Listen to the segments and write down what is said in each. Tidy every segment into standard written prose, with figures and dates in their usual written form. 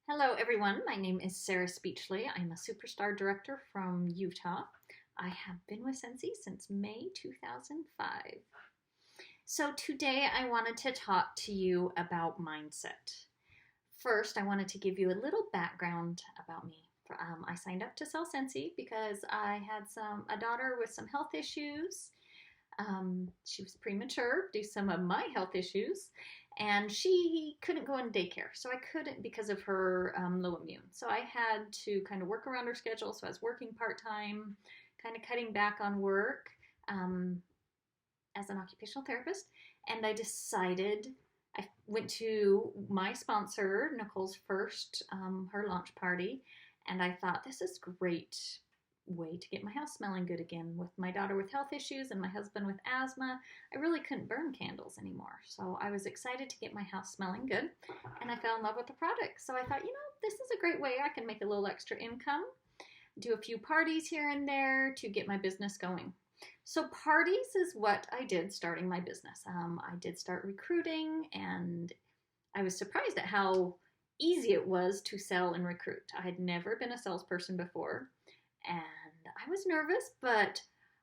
Hello, everyone. My name is Sarah Speechley. I'm a superstar director from Utah. I have been with Scentsy since May 2005. So, today I wanted to talk to you about mindset. First, I wanted to give you a little background about me. I signed up to sell Scentsy because I had a daughter with some health issues. She was premature due to some of my health issues, and she couldn't go in daycare. So I couldn't because of her low immune. So I had to kind of work around her schedule. So I was working part time, kind of cutting back on work um, as an occupational therapist. And I went to my sponsor, Nicole's first, her launch party, and I thought, this is great way to get my house smelling good again. With my daughter with health issues and my husband with asthma, I really couldn't burn candles anymore. So I was excited to get my house smelling good, and I fell in love with the product. So I thought, this is a great way I can make a little extra income, do a few parties here and there to get my business going. So parties is what I did starting my business. I did start recruiting, and I was surprised at how easy it was to sell and recruit. I had never been a salesperson before, and I was nervous, but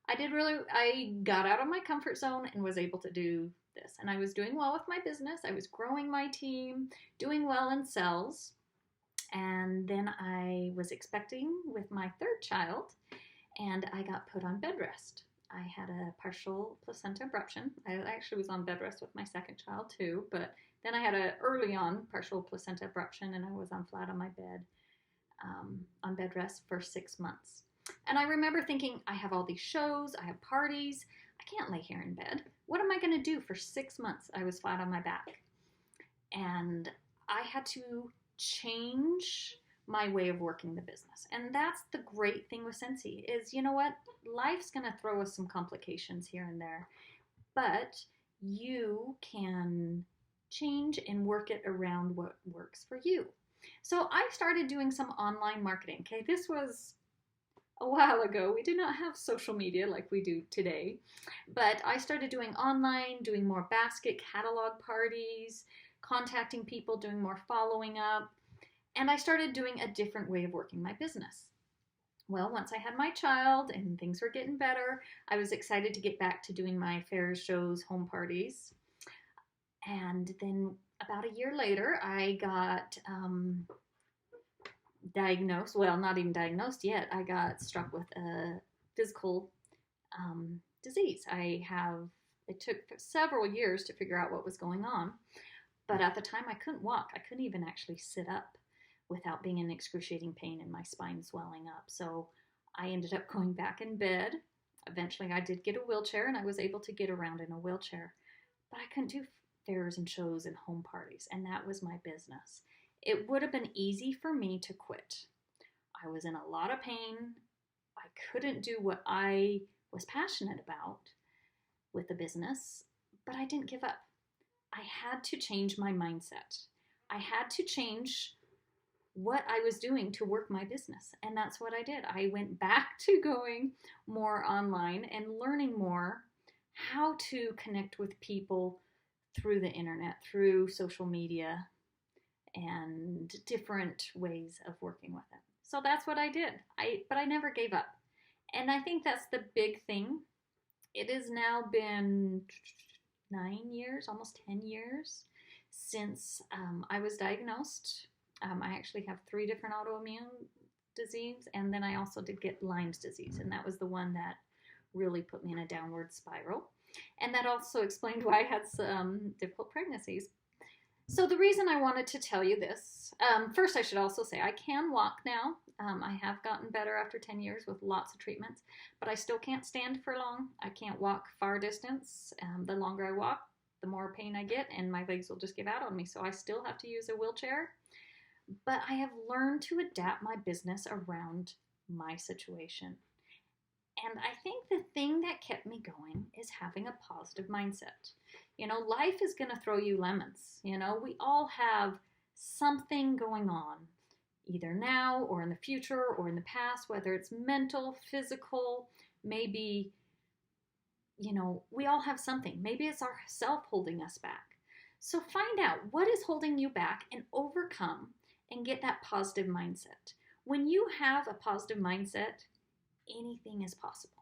I got out of my comfort zone and was able to do this. And I was doing well with my business. I was growing my team, doing well in sales. And then I was expecting with my third child, and I got put on bed rest. I had a partial placenta abruption. I actually was on bed rest with my second child too, but then I had a early on partial placenta abruption, and I was on flat on my bed, on bed rest for 6 months. And I remember thinking, I have all these shows, I have parties, I can't lay here in bed. What am I going to do for 6 months? I was flat on my back. And I had to change my way of working the business. And that's the great thing with Scentsy is, you know what? Life's going to throw us some complications here and there, but you can change and work it around what works for you. So I started doing some online marketing. Okay, this was a while ago. We did not have social media like we do today, but I started doing online, doing more basket catalog parties, contacting people, doing more following up, and I started doing a different way of working my business. Well, once I had my child and things were getting better, I was excited to get back to doing my fairs, shows, home parties. And then about a year later, I got diagnosed. Well, not even diagnosed yet. I got struck with a physical disease. It took several years to figure out what was going on. But at the time, I couldn't walk. I couldn't even actually sit up without being in excruciating pain and my spine swelling up. So I ended up going back in bed. Eventually, I did get a wheelchair, and I was able to get around in a wheelchair. But I couldn't do fairs and shows and home parties, and that was my business. It would have been easy for me to quit. I was in a lot of pain. I couldn't do what I was passionate about with the business, but I didn't give up. I had to change my mindset. I had to change what I was doing to work my business, and that's what I did. I went back to going more online and learning more how to connect with people through the internet, through social media, and different ways of working with it. So that's what I did. But I never gave up. And I think that's the big thing. It has now been 9 years, almost 10 years since I was diagnosed. I actually have 3 different autoimmune diseases, and then I also did get Lyme's disease, and that was the one that really put me in a downward spiral. And that also explained why I had some difficult pregnancies. So the reason I wanted to tell you this, first I should also say I can walk now. I have gotten better after 10 years with lots of treatments, but I still can't stand for long. I can't walk far distance. The longer I walk, the more pain I get, and my legs will just give out on me. So I still have to use a wheelchair, but I have learned to adapt my business around my situation. And I think the thing that kept me going is having a positive mindset. Life is going to throw you lemons. We all have something going on, either now or in the future or in the past, whether it's mental, physical, maybe, we all have something. Maybe it's ourself holding us back. So find out what is holding you back and overcome and get that positive mindset. When you have a positive mindset, anything is possible.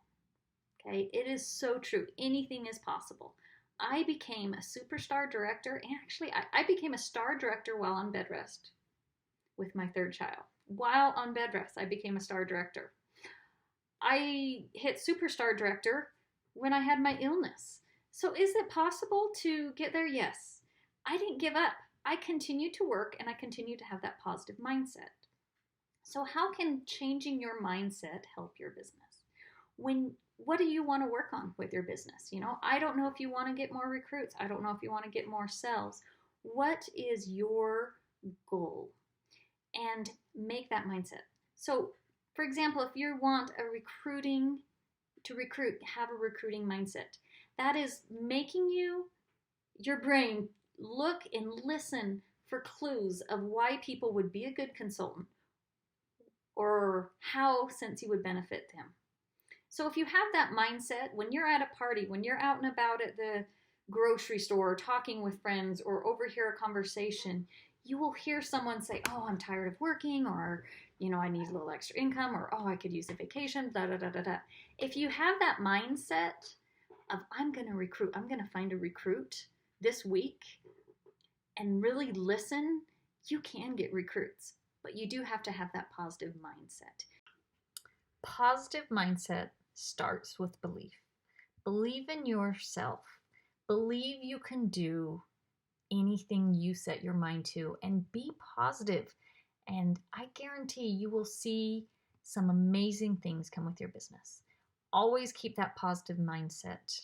Okay, it is so true. Anything is possible. I became a superstar director, and actually, I became a star director while on bed rest with my third child. While on bed rest, I became a star director. I hit superstar director when I had my illness. So, is it possible to get there? Yes. I didn't give up. I continued to work and I continued to have that positive mindset. So, how can changing your mindset help your business? What do you want to work on with your business? I don't know if you want to get more recruits. I don't know if you want to get more sales. What is your goal? And make that mindset. So, for example, if you want have a recruiting mindset. That is making your brain look and listen for clues of why people would be a good consultant or how Scentsy would benefit them. So if you have that mindset, when you're at a party, when you're out and about at the grocery store, talking with friends, or overhear a conversation, you will hear someone say, oh, I'm tired of working, or, I need a little extra income, or, oh, I could use a vacation, da, da, da, da, da. If you have that mindset of, I'm going to find a recruit this week, and really listen, you can get recruits, but you do have to have that positive mindset. Positive mindset starts with belief. Believe in yourself. Believe you can do anything you set your mind to, and be positive. And I guarantee you will see some amazing things come with your business. Always keep that positive mindset,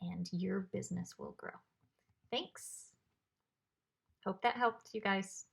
and your business will grow. Thanks. Hope that helped you guys.